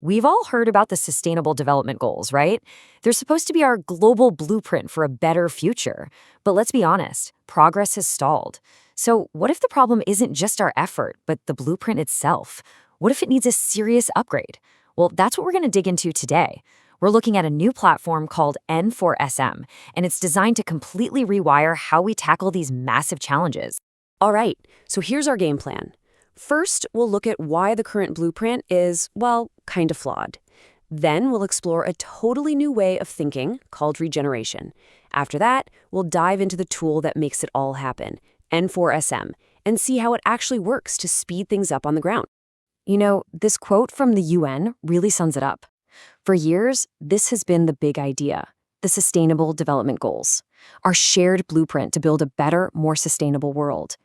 We've all heard about the Sustainable Development Goals, right? They're supposed to be our global blueprint for a better future. But let's be honest, progress has stalled. So, what if the problem isn't just our effort, but the blueprint itself? What if it needs a serious upgrade? Well, that's what we're going to dig into today. We're looking at a new platform called N4SM, and it's designed to completely rewire how we tackle these massive challenges. All right, so here's our game plan. First, we'll look at why the current blueprint is, well, kind of flawed. Then we'll explore a totally new way of thinking called regeneration. After that, we'll dive into the tool that makes it all happen, N4SM, and see how it actually works to speed things up on the ground. You know, this quote from the UN really sums it up. For years, this has been the big idea, the Sustainable Development Goals, our shared blueprint to build a better, more sustainable world.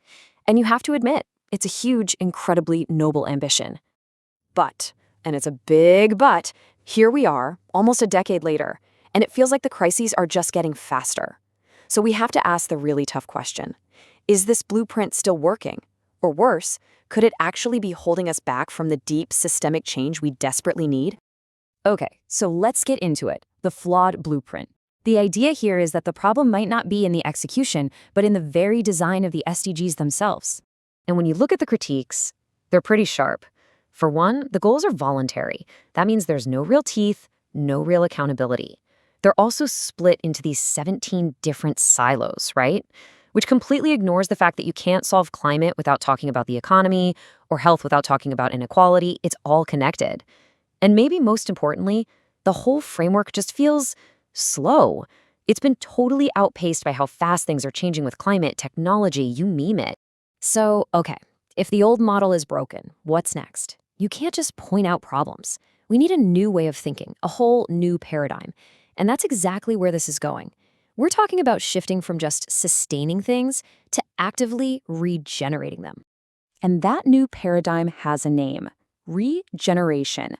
And you have to admit, it's a huge, incredibly noble ambition. But, and it's a big but, here we are, almost a decade later, and it feels like the crises are just getting faster. So we have to ask the really tough question. Is this blueprint still working? Or worse, could it actually be holding us back from the deep systemic change we desperately need? Okay, so let's get into it, the flawed blueprint. The idea here is that the problem might not be in the execution, but in the very design of the SDGs themselves. And when you look at the critiques, they're pretty sharp. For one, the goals are voluntary. That means there's no real teeth, no real accountability. They're also split into these 17 different silos, right? Which completely ignores the fact that you can't solve climate without talking about the economy, or health without talking about inequality. It's all connected. And maybe most importantly, the whole framework just feels slow. It's been totally outpaced by how fast things are changing with climate, technology, you name it. So, okay, if the old model is broken, what's next? You can't just point out problems. We need a new way of thinking, a whole new paradigm. And that's exactly where this is going. We're talking about shifting from just sustaining things to actively regenerating them. And that new paradigm has a name: regeneration.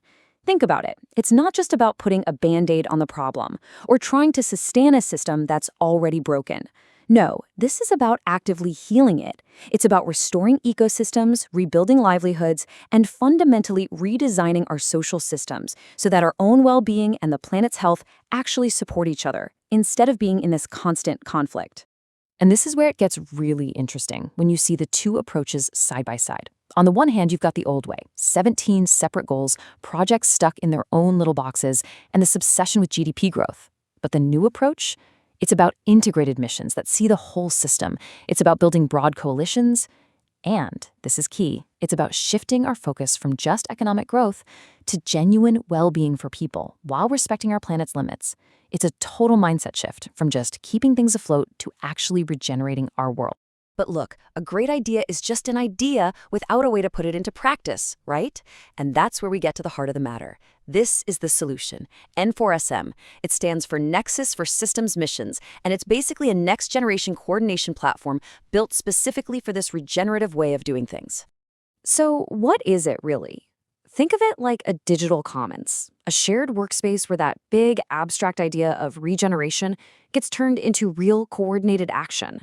Think about it. It's not just about putting a Band-Aid on the problem or trying to sustain a system that's already broken. No, this is about actively healing it. It's about restoring ecosystems, rebuilding livelihoods, and fundamentally redesigning our social systems so that our own well-being and the planet's health actually support each other, instead of being in this constant conflict. And this is where it gets really interesting when you see the two approaches side by side. On the one hand, you've got the old way, 17 separate goals, projects stuck in their own little boxes, and this obsession with GDP growth. But the new approach? It's about integrated missions that see the whole system. It's about building broad coalitions. And, this is key, it's about shifting our focus from just economic growth to genuine well-being for people while respecting our planet's limits. It's a total mindset shift from just keeping things afloat to actually regenerating our world. But look, a great idea is just an idea without a way to put it into practice, right? And that's where we get to the heart of the matter. This is the solution, N4SM. It stands for Nexus for Systems Missions, and it's basically a next-generation coordination platform built specifically for this regenerative way of doing things. So what is it really? Think of it like a digital commons, a shared workspace where that big abstract idea of regeneration gets turned into real coordinated action.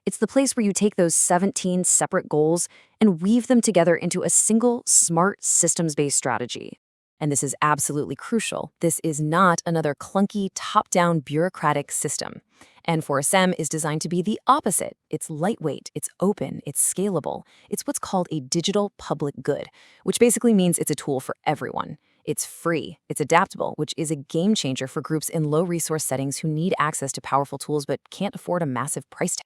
It's the place where you take those 17 separate goals and weave them together into a single, smart, systems-based strategy. And this is absolutely crucial. This is not another clunky, top-down bureaucratic system. N4SM is designed to be the opposite. It's lightweight, it's open, it's scalable. It's what's called a digital public good, which basically means it's a tool for everyone. It's free, it's adaptable, which is a game changer for groups in low-resource settings who need access to powerful tools but can't afford a massive price tag.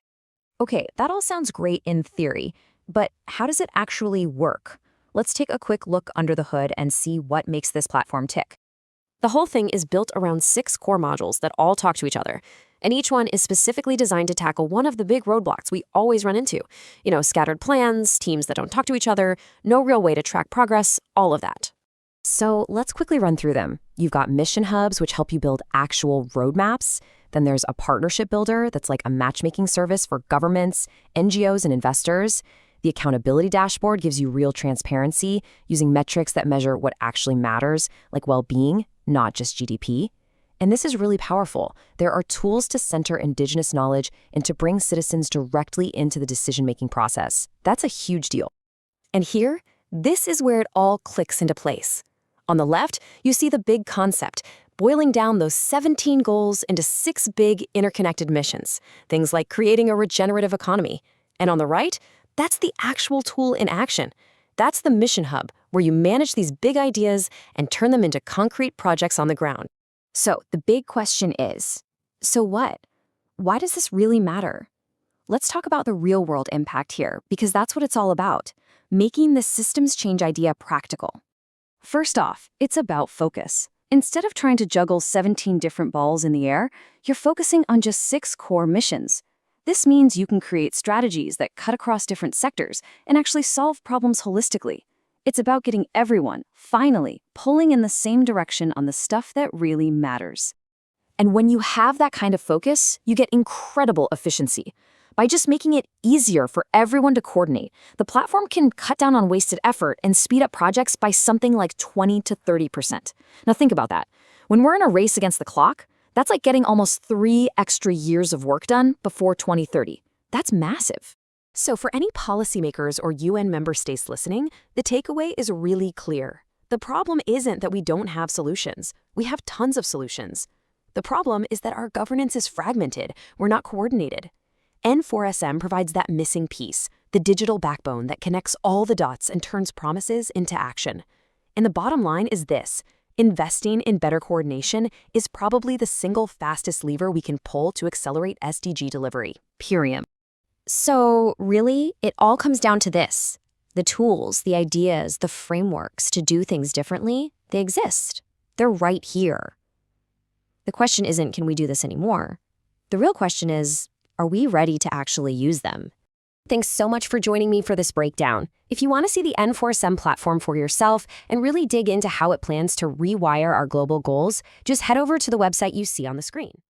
Okay, that all sounds great in theory, but how does it actually work? Let's take a quick look under the hood and see what makes this platform tick. The whole thing is built around 6 core modules that all talk to each other, and each one is specifically designed to tackle one of the big roadblocks we always run into. You know, scattered plans, teams that don't talk to each other, no real way to track progress, all of that. So let's quickly run through them. You've got mission hubs, which help you build actual roadmaps. Then there's a partnership builder that's like a matchmaking service for governments, NGOs, and investors. The accountability dashboard gives you real transparency using metrics that measure what actually matters, like well-being, not just GDP. And this is really powerful. There are tools to center Indigenous knowledge and to bring citizens directly into the decision-making process. That's a huge deal. And here, this is where it all clicks into place. On the left, you see the big concept, boiling down those 17 goals into 6 big interconnected missions, things like creating a regenerative economy. And on the right, that's the actual tool in action. That's the mission hub, where you manage these big ideas and turn them into concrete projects on the ground. So the big question is, so what? Why does this really matter? Let's talk about the real-world impact here, because that's what it's all about, making the systems change idea practical. First off, it's about focus. Instead of trying to juggle 17 different balls in the air, you're focusing on just 6 core missions. This means you can create strategies that cut across different sectors and actually solve problems holistically. It's about getting everyone, finally, pulling in the same direction on the stuff that really matters. And when you have that kind of focus, you get incredible efficiency. By just making it easier for everyone to coordinate, the platform can cut down on wasted effort and speed up projects by something like 20 to 30%. Now think about that. When we're in a race against the clock, that's like getting almost 3 extra years of work done before 2030. That's massive. So for any policymakers or UN member states listening, the takeaway is really clear. The problem isn't that we don't have solutions. We have tons of solutions. The problem is that our governance is fragmented. We're not coordinated. N4SM provides that missing piece, the digital backbone that connects all the dots and turns promises into action. And the bottom line is this: investing in better coordination is probably the single fastest lever we can pull to accelerate SDG delivery. Period. So really, it all comes down to this. The tools, the ideas, the frameworks to do things differently, they exist. They're right here. The question isn't, can we do this anymore? The real question is, are we ready to actually use them? Thanks so much for joining me for this breakdown. If you want to see the N4SM platform for yourself and really dig into how it plans to rewire our global goals, just head over to the website you see on the screen.